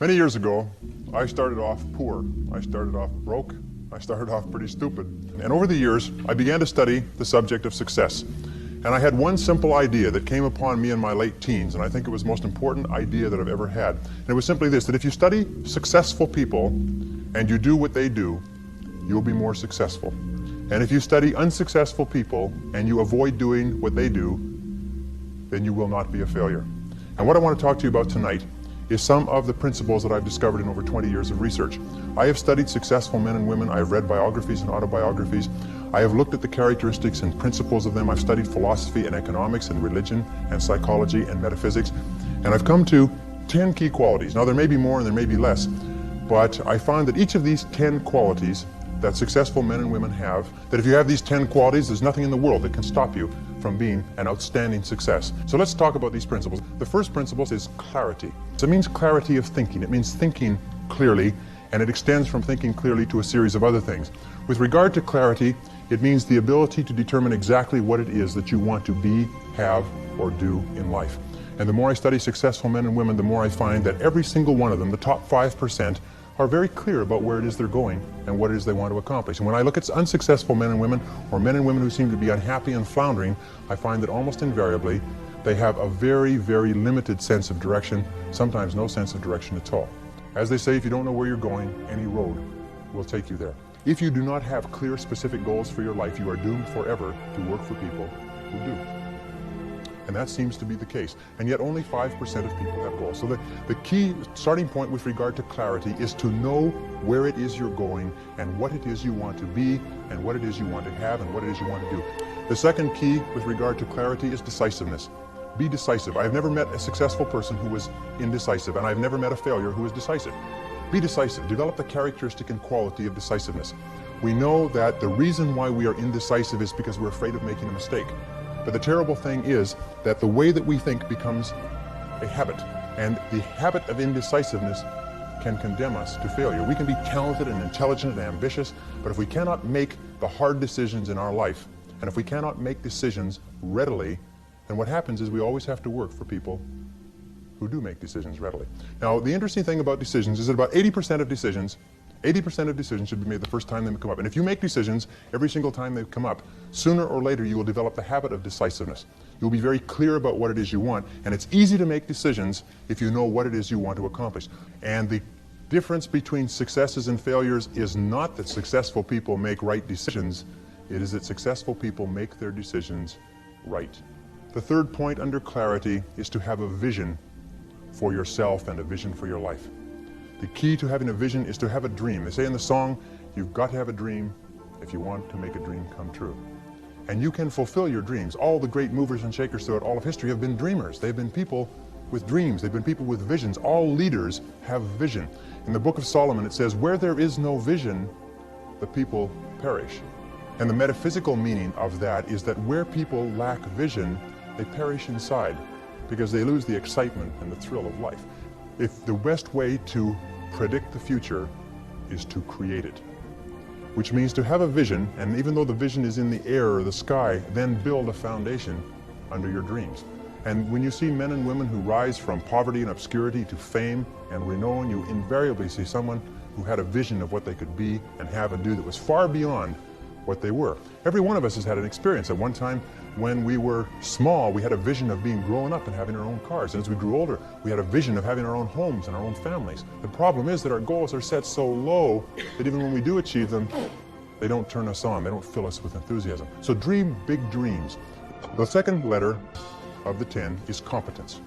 Many years ago, I started off poor. I started off broke. I started off pretty stupid. And over the years, I began to study the subject of success. And I had one simple idea that came upon me in my late teens, and I think it was the most important idea that I've ever had. And it was simply this, that if you study successful people and you do what they do, you'll be more successful. And if you study unsuccessful people and you avoid doing what they do, then you will not be a failure. And what I want to talk to you about tonight is some of the principles that I've discovered in over 20 years of research. I have studied successful men and women. I have read biographies and autobiographies. I have looked at the characteristics and principles of them. I've studied philosophy and economics and religion and psychology and metaphysics. And I've come to 10 key qualities. Now there may be more and there may be less, but I find that each of these 10 qualities that successful men and women have, that if you have these 10 qualities, there's nothing in the world that can stop you from being an outstanding success. So let's talk about these principles. The first principle is clarity. So it means clarity of thinking. It means thinking clearly, and it extends from thinking clearly to a series of other things. With regard to clarity, it means the ability to determine exactly what it is that you want to be, have, or do in life. And the more I study successful men and women, the more I find that every single one of them, the top 5%, are very clear about where it is they're going and what it is they want to accomplish. And when I look at unsuccessful men and women, or men and women who seem to be unhappy and floundering, I find that almost invariably they have a very, very limited sense of direction, sometimes no sense of direction at all. As they say, if you don't know where you're going, any road will take you there. If you do not have clear, specific goals for your life, you are doomed forever to work for people who do. And that seems to be the case. And yet only 5% of people have goals. So the key starting point with regard to clarity is to know where it is you're going and what it is you want to be and what it is you want to have and what it is you want to do. The second key with regard to clarity is decisiveness. Be decisive. I've never met a successful person who was indecisive, and I've never met a failure who was decisive. Be decisive. Develop the characteristic and quality of decisiveness. We know that the reason why we are indecisive is because we're afraid of making a mistake. But the terrible thing is that the way that we think becomes a habit, and the habit of indecisiveness can condemn us to failure. We can be talented and intelligent and ambitious, but if we cannot make the hard decisions in our life, and if we cannot make decisions readily, then what happens is we always have to work for people who do make decisions readily. Now, the interesting thing about decisions is that about 80% of decisions should be made the first time they come up. And if you make decisions every single time they come up, sooner or later you will develop the habit of decisiveness. You'll be very clear about what it is you want, and it's easy to make decisions if you know what it is you want to accomplish. And the difference between successes and failures is not that successful people make right decisions, it is that successful people make their decisions right. The third point under clarity is to have a vision for yourself and a vision for your life. The key to having a vision is to have a dream. They say in the song, you've got to have a dream if you want to make a dream come true. And you can fulfill your dreams. All the great movers and shakers throughout all of history have been dreamers. They've been people with dreams. They've been people with visions. All leaders have vision. In the book of Solomon it says, where there is no vision, the people perish. And the metaphysical meaning of that is that where people lack vision, they perish inside because they lose the excitement and the thrill of life. If the best way to predict the future is to create it, which means to have a vision, and even though the vision is in the air or the sky, then build a foundation under your dreams. And when you see men and women who rise from poverty and obscurity to fame and renown, you invariably see someone who had a vision of what they could be and have and do that was far beyond what they were. Every one of us has had an experience. At one time when we were small, we had a vision of being grown up and having our own cars. And as we grew older, we had a vision of having our own homes and our own families. The problem is that our goals are set so low that even when we do achieve them, they don't turn us on. They don't fill us with enthusiasm. So dream big dreams. The second letter of the 10 is competence.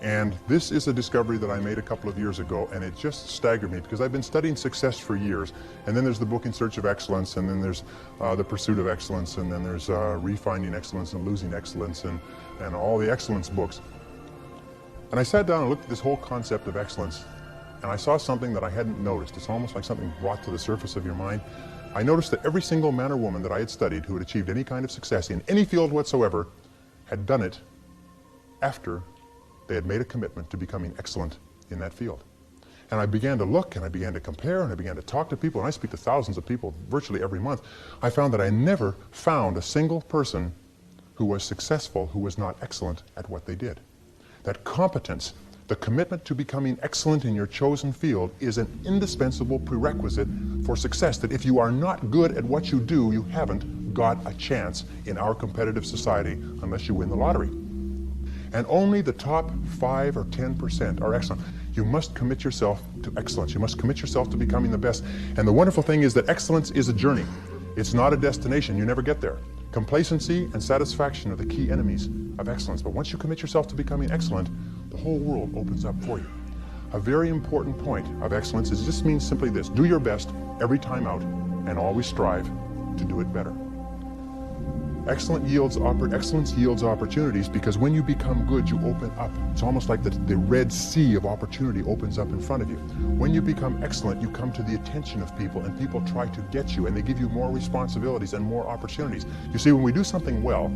And this is a discovery that I made a couple of years ago, and it just staggered me because I've been studying success for years. And then there's the book In Search of Excellence, and then there's The Pursuit of Excellence, and then there's Refinding Excellence and Losing Excellence, and all the excellence books. And I sat down and looked at this whole concept of excellence, and I saw something that I hadn't noticed. It's almost like something brought to the surface of your mind. I noticed that every single man or woman that I had studied who had achieved any kind of success in any field whatsoever had done it after they had made a commitment to becoming excellent in that field. And I began to look, and I began to compare, and I began to talk to people, and I speak to thousands of people virtually every month. I found that I never found a single person who was successful who was not excellent at what they did. That competence The commitment to becoming excellent in your chosen field is an indispensable prerequisite for success, that if you are not good at what you do, you haven't got a chance in our competitive society unless you win the lottery. And only the top 5 or 10% are excellent. You must commit yourself to excellence. You must commit yourself to becoming the best. And the wonderful thing is that excellence is a journey. It's not a destination. You never get there. Complacency and satisfaction are the key enemies of excellence. But once you commit yourself to becoming excellent, the whole world opens up for you. A very important point of excellence is just means simply this: do your best every time out and always strive to do it better. Excellence yields opportunities, because when you become good, you open up. It's almost like the Red Sea of opportunity opens up in front of you. When you become excellent, you come to the attention of people, and people try to get you, and they give you more responsibilities and more opportunities. You see, when we do something well,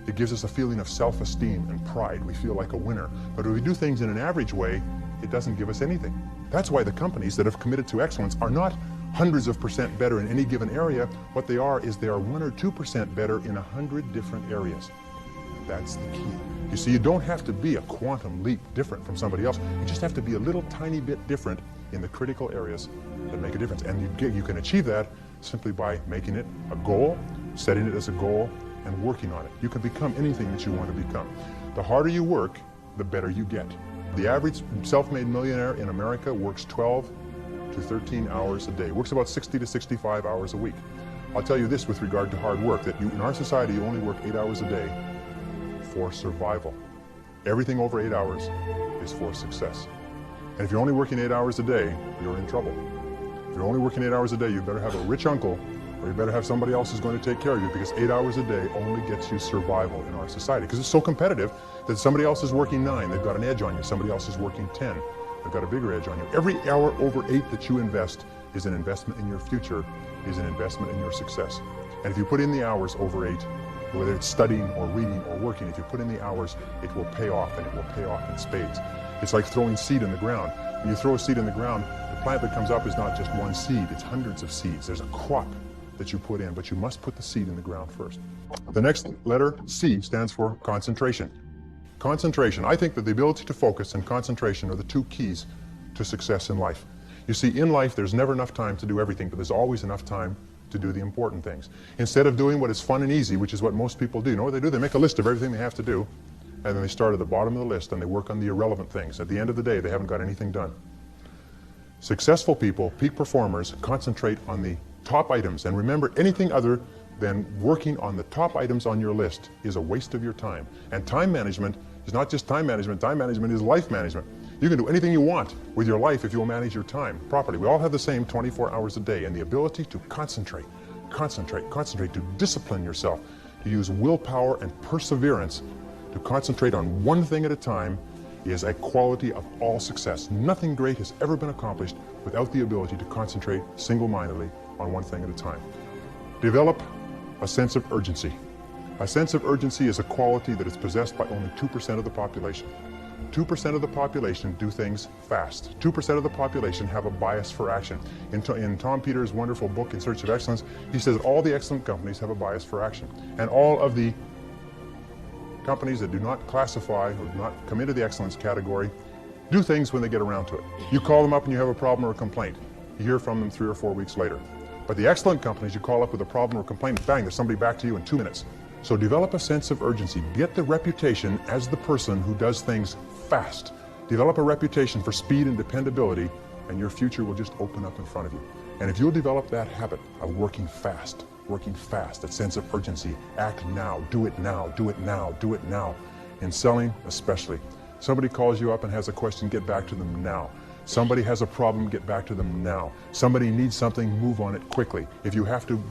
it gives us a feeling of self-esteem and pride. We feel like a winner. But if we do things in an average way, it doesn't give us anything. That's why the companies that have committed to excellence are not hundreds of percent better in any given area. What they are is they are 1 or 2% better in 100 different areas. That's the key. You see, you don't have to be a quantum leap different from somebody else. You just have to be a little tiny bit different in the critical areas that make a difference. And you can achieve that simply by making it a goal, setting it as a goal, and working on it. You can become anything that you want to become. The harder you work, the better you get. The average self-made millionaire in America works 12 to 13 hours a day, works about 60 to 65 hours a week. I'll tell you this with regard to hard work, that in our society, you only work 8 hours a day for survival. Everything over 8 hours is for success. And if you're only working 8 hours a day, you're in trouble. If you're only working 8 hours a day, you better have a rich uncle, or you better have somebody else who's going to take care of you, because 8 hours a day only gets you survival in our society. Because it's so competitive that somebody else is working 9, they've got an edge on you. Somebody else is working 10, they've got a bigger edge on you. Every hour over 8 that you invest is an investment in your future, is an investment in your success. And if you put in the hours over 8, whether it's studying or reading or working, if you put in the hours, it will pay off, and it will pay off in spades. It's like throwing seed in the ground. When you throw a seed in the ground, the plant that comes up is not just one seed, it's hundreds of seeds. There's a crop that you put in, but you must put the seed in the ground first. The next letter, C, stands for concentration. Concentration. I think that the ability to focus and concentration are the two keys to success in life. You see, in life, there's never enough time to do everything, but there's always enough time to do the important things. Instead of doing what is fun and easy, which is what most people do, you know what they do? They make a list of everything they have to do, and then they start at the bottom of the list and they work on the irrelevant things. At the end of the day, they haven't got anything done. Successful people, peak performers, concentrate on the top items, and remember, anything other than working on the top items on your list is a waste of your time. And time management is not just time management is life management. You can do anything you want with your life if you'll manage your time properly. We all have the same 24 hours a day, and the ability to concentrate, to discipline yourself, to use willpower and perseverance, to concentrate on one thing at a time is a quality of all success. Nothing great has ever been accomplished without the ability to concentrate single-mindedly on one thing at a time. Develop a sense of urgency. A sense of urgency is a quality that is possessed by only 2% of the population. 2% of the population do things fast. 2% of the population have a bias for action. In Tom Peters' wonderful book, In Search of Excellence, he says all the excellent companies have a bias for action. And all of the companies that do not classify or do not come into the excellence category do things when they get around to it. You call them up and you have a problem or a complaint. You hear from them 3 or 4 weeks later. But the excellent companies, you call up with a problem or complaint, bang, there's somebody back to you in 2 minutes. So develop a sense of urgency. Get the reputation as the person who does things fast. Develop a reputation for speed and dependability, and your future will just open up in front of you. And if you'll develop that habit of working fast, that sense of urgency, act now, do it now, do it now, do it now. In selling especially. Somebody calls you up and has a question, get back to them now. Somebody has a problem, get back to them now. Somebody needs something, move on it quickly. If you have to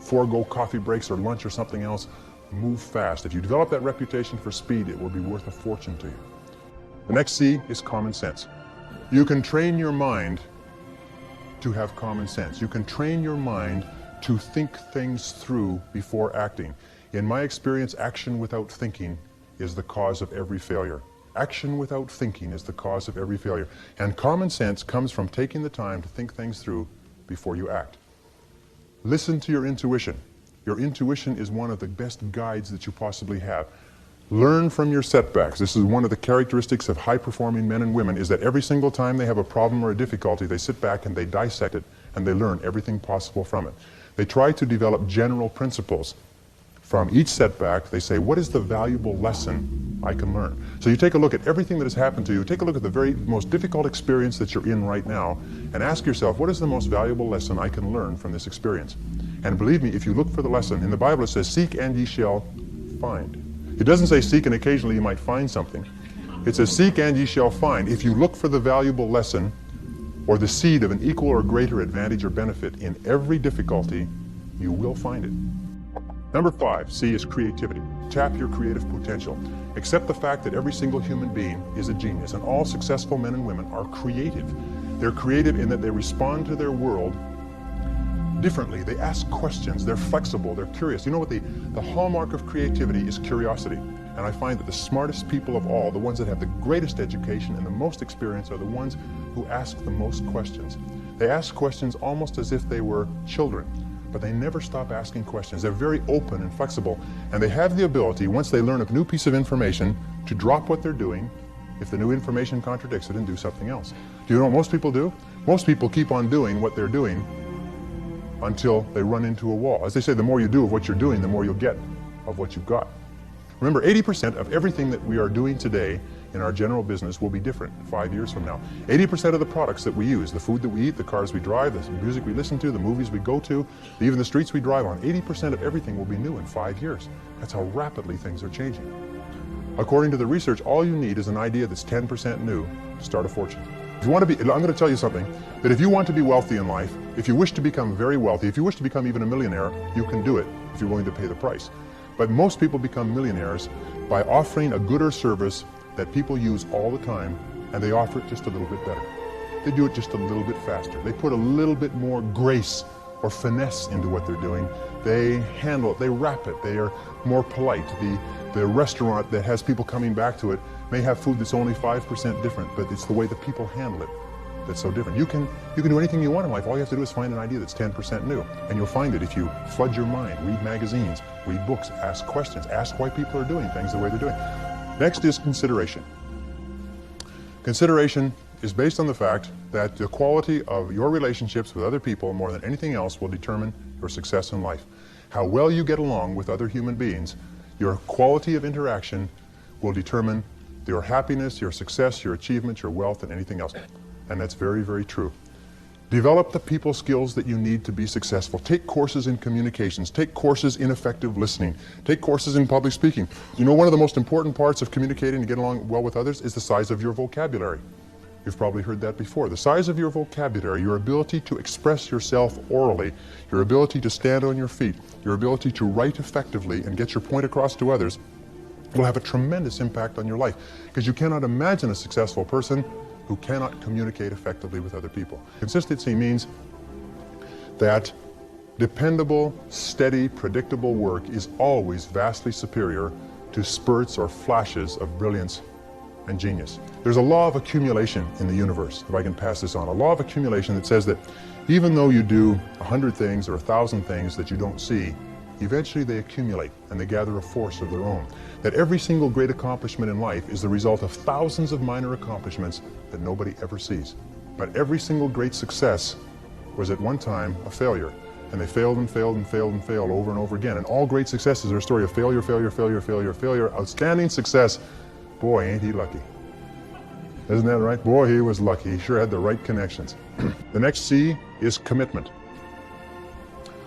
forego coffee breaks or lunch or something else, move fast. If you develop that reputation for speed, it will be worth a fortune to you. The next C is common sense. You can train your mind to have common sense. You can train your mind to think things through before acting. In my experience, action without thinking is the cause of every failure. Action without thinking is the cause of every failure. And common sense comes from taking the time to think things through before you act. Listen to your intuition. Your intuition is one of the best guides that you possibly have. Learn from your setbacks. This is one of the characteristics of high-performing men and women, is that every single time they have a problem or a difficulty, they sit back and they dissect it and they learn everything possible from it. They try to develop general principles. From each setback, they say, what is the valuable lesson I can learn? So you take a look at everything that has happened to you, take a look at the very most difficult experience that you're in right now, and ask yourself, what is the most valuable lesson I can learn from this experience? And believe me, if you look for the lesson, in the Bible it says, seek and ye shall find. It doesn't say seek and occasionally you might find something. It says seek and ye shall find. If you look for the valuable lesson or the seed of an equal or greater advantage or benefit in every difficulty, you will find it. Number 5, C, is creativity. Tap your creative potential. Accept the fact that every single human being is a genius, and all successful men and women are creative. They're creative in that they respond to their world differently. They ask questions, they're flexible, they're curious. You know what, the hallmark of creativity is curiosity. And I find that the smartest people of all, the ones that have the greatest education and the most experience, are the ones who ask the most questions. They ask questions almost as if they were children, but they never stop asking questions. They're very open and flexible, and they have the ability, once they learn a new piece of information, to drop what they're doing if the new information contradicts it and do something else. Do you know what most people do? Most people keep on doing what they're doing until they run into a wall. As they say, the more you do of what you're doing, the more you'll get of what you've got. Remember, 80% of everything that we are doing today in our general business will be different 5 years from now. 80% of the products that we use, the food that we eat, the cars we drive, the music we listen to, the movies we go to, even the streets we drive on, 80% of everything will be new in 5 years. That's how rapidly things are changing. According to the research, all you need is an idea that's 10% new to start a fortune. If you want to be, I'm going to tell you something, that if you want to be wealthy in life, if you wish to become very wealthy, if you wish to become even a millionaire, you can do it if you're willing to pay the price. But most people become millionaires by offering a good or service that people use all the time, and they offer it just a little bit better. They do it just a little bit faster. They put a little bit more grace or finesse into what they're doing. They handle it, they wrap it, they are more polite. The restaurant that has people coming back to it may have food that's only 5% different, but it's the way the people handle it that's so different. You can do anything you want in life. All you have to do is find an idea that's 10% new, and you'll find it if you flood your mind, read magazines, read books, ask questions, ask why people are doing things the way they're doing. Next is consideration. Consideration is based on the fact that the quality of your relationships with other people more than anything else will determine your success in life. How well you get along with other human beings, your quality of interaction will determine your happiness, your success, your achievements, your wealth, and anything else. And that's very, very true. Develop the people skills that you need to be successful. Take courses in communications. Take courses in effective listening. Take courses in public speaking. You know, one of the most important parts of communicating and getting along well with others is the size of your vocabulary. You've probably heard that before. The size of your vocabulary, your ability to express yourself orally, your ability to stand on your feet, your ability to write effectively and get your point across to others will have a tremendous impact on your life, because you cannot imagine a successful person who cannot communicate effectively with other people. Consistency means that dependable, steady, predictable work is always vastly superior to spurts or flashes of brilliance and genius. There's a law of accumulation in the universe, if I can pass this on, a law of accumulation that says that even though you do 100 things or 1,000 things that you don't see, eventually they accumulate and they gather a force of their own. That every single great accomplishment in life is the result of thousands of minor accomplishments that nobody ever sees. But every single great success was at one time a failure, and they failed and failed and failed and failed over and over again. And all great successes are a story of failure, failure, failure, failure, failure. Outstanding success, boy, ain't he lucky. Isn't that right? Boy, he was lucky. He sure had the right connections. The next C is commitment.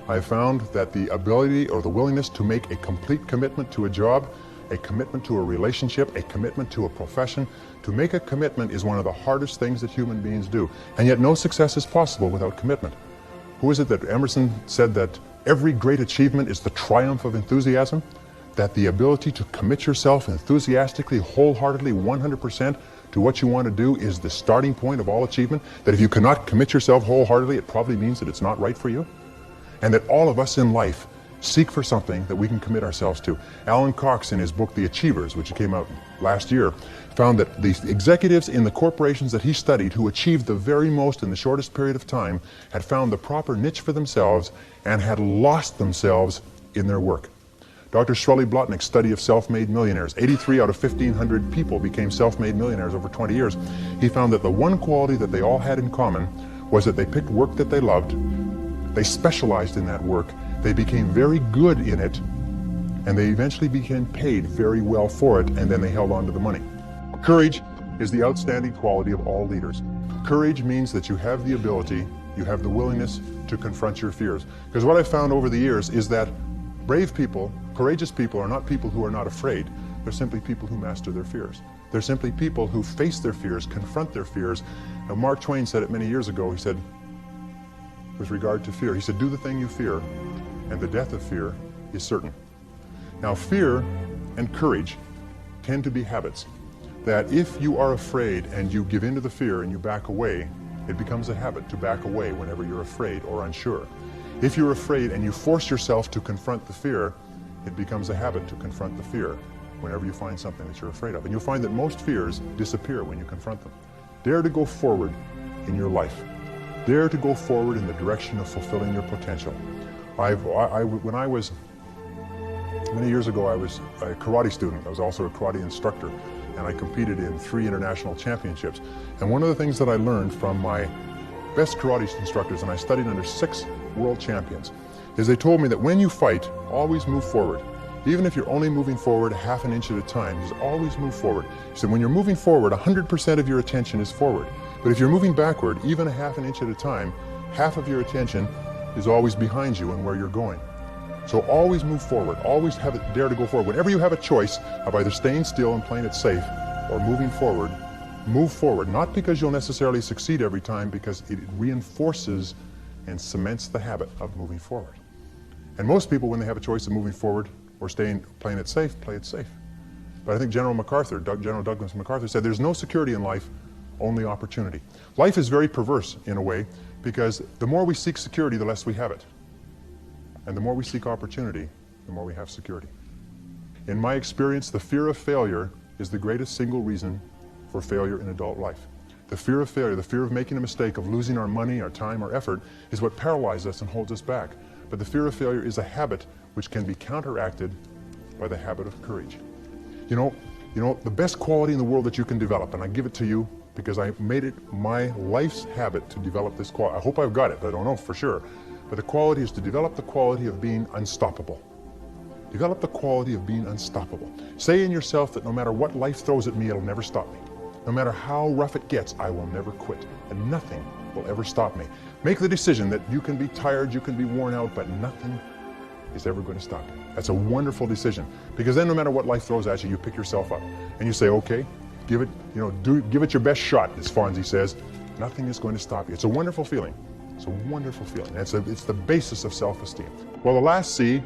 I have found that the ability or the willingness to make a complete commitment to a job, a commitment to a relationship, a commitment to a profession, to make a commitment is one of the hardest things that human beings do. And yet no success is possible without commitment. Who is it that Emerson said that every great achievement is the triumph of enthusiasm? That the ability to commit yourself enthusiastically, wholeheartedly, 100% to what you want to do is the starting point of all achievement? That if you cannot commit yourself wholeheartedly, it probably means that it's not right for you? And that all of us in life seek for something that we can commit ourselves to. Alan Cox, in his book, The Achievers, which came out last year, found that the executives in the corporations that he studied who achieved the very most in the shortest period of time had found the proper niche for themselves and had lost themselves in their work. Dr. Shirley Blotnick's study of self-made millionaires, 83 out of 1,500 people became self-made millionaires over 20 years. He found that the one quality that they all had in common was that they picked work that they loved, they specialized in that work, they became very good in it, and they eventually became paid very well for it, and then they held on to the money. Courage is the outstanding quality of all leaders. Courage means that you have the ability, you have the willingness to confront your fears. Because what I've found over the years is that brave people, courageous people are not people who are not afraid. They're simply people who master their fears. They're simply people who face their fears, confront their fears. And Mark Twain said it many years ago. He said, with regard to fear, he said, do the thing you fear, and the death of fear is certain. Now, fear and courage tend to be habits. That if you are afraid and you give in to the fear and you back away, it becomes a habit to back away whenever you're afraid or unsure. If you're afraid and you force yourself to confront the fear, it becomes a habit to confront the fear whenever you find something that you're afraid of. And you'll find that most fears disappear when you confront them. Dare to go forward in your life. Dare to go forward in the direction of fulfilling your potential. When I was, many years ago, I was a karate student. I was also a karate instructor, and I competed in 3 international championships. And one of the things that I learned from my best karate instructors, and I studied under 6 world champions, is they told me that when you fight, always move forward. Even if you're only moving forward half an inch at a time, just always move forward. He said when you're moving forward, 100% of your attention is forward. But if you're moving backward, even a half an inch at a time, half of your attention is always behind you and where you're going. So always move forward, always dare to go forward. Whenever you have a choice of either staying still and playing it safe or moving forward, move forward. Not because you'll necessarily succeed every time, because it reinforces and cements the habit of moving forward. And most people, when they have a choice of moving forward or playing it safe, play it safe. But I think General Douglas MacArthur said there's no security in life, only opportunity. Life is very perverse in a way, because the more we seek security, the less we have it. And the more we seek opportunity, the more we have security. In my experience, the fear of failure is the greatest single reason for failure in adult life. The fear of failure, the fear of making a mistake, of losing our money, our time, our effort, is what paralyzes us and holds us back. But the fear of failure is a habit which can be counteracted by the habit of courage. You know, the best quality in the world that you can develop, and I give it to you because I made it my life's habit to develop this quality. I hope I've got it, but I don't know for sure. But the quality is to develop the quality of being unstoppable. Develop the quality of being unstoppable. Say in yourself that no matter what life throws at me, it'll never stop me. No matter how rough it gets, I will never quit, and nothing will ever stop me. Make the decision that you can be tired, you can be worn out, but nothing is ever going to stop you. That's a wonderful decision, because then no matter what life throws at you, you pick yourself up and you say, okay, give it your best shot, as Fonzie says. Nothing is going to stop you. It's a wonderful feeling. It's a wonderful feeling. It's the basis of self-esteem. Well, the last C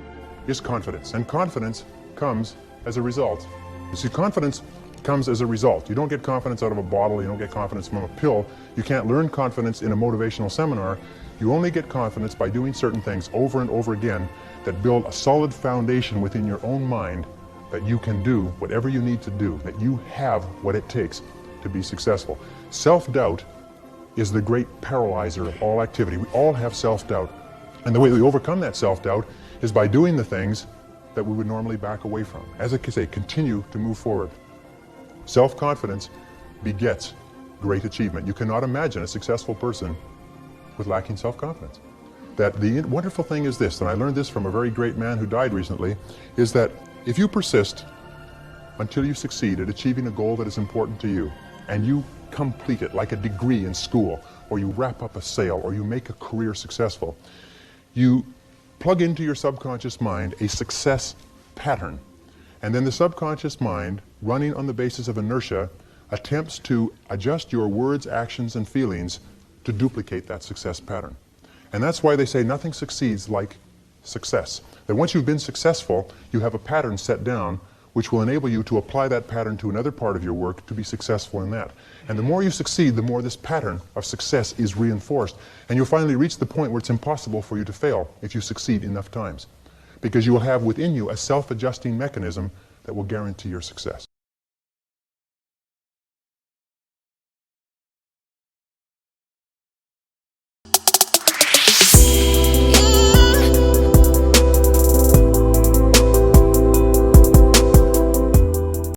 is confidence, and confidence comes as a result. You see, confidence comes as a result. You don't get confidence out of a bottle, you don't get confidence from a pill. You can't learn confidence in a motivational seminar. You only get confidence by doing certain things over and over again that build a solid foundation within your own mind that you can do whatever you need to do, that you have what it takes to be successful. Self-doubt is the great paralyzer of all activity. We all have self-doubt. And the way we overcome that self-doubt is by doing the things that we would normally back away from. As I say, continue to move forward. Self-confidence begets great achievement. You cannot imagine a successful person with lacking self-confidence. That the wonderful thing is this, and I learned this from a very great man who died recently, is that if you persist until you succeed at achieving a goal that is important to you, and you complete it like a degree in school, or you wrap up a sale, or you make a career successful, you plug into your subconscious mind a success pattern. And then the subconscious mind, running on the basis of inertia, attempts to adjust your words, actions, and feelings to duplicate that success pattern. And that's why they say nothing succeeds like success. That once you've been successful, you have a pattern set down which will enable you to apply that pattern to another part of your work to be successful in that. And the more you succeed, the more this pattern of success is reinforced. And you'll finally reach the point where it's impossible for you to fail if you succeed enough times. Because you will have within you a self-adjusting mechanism that will guarantee your success.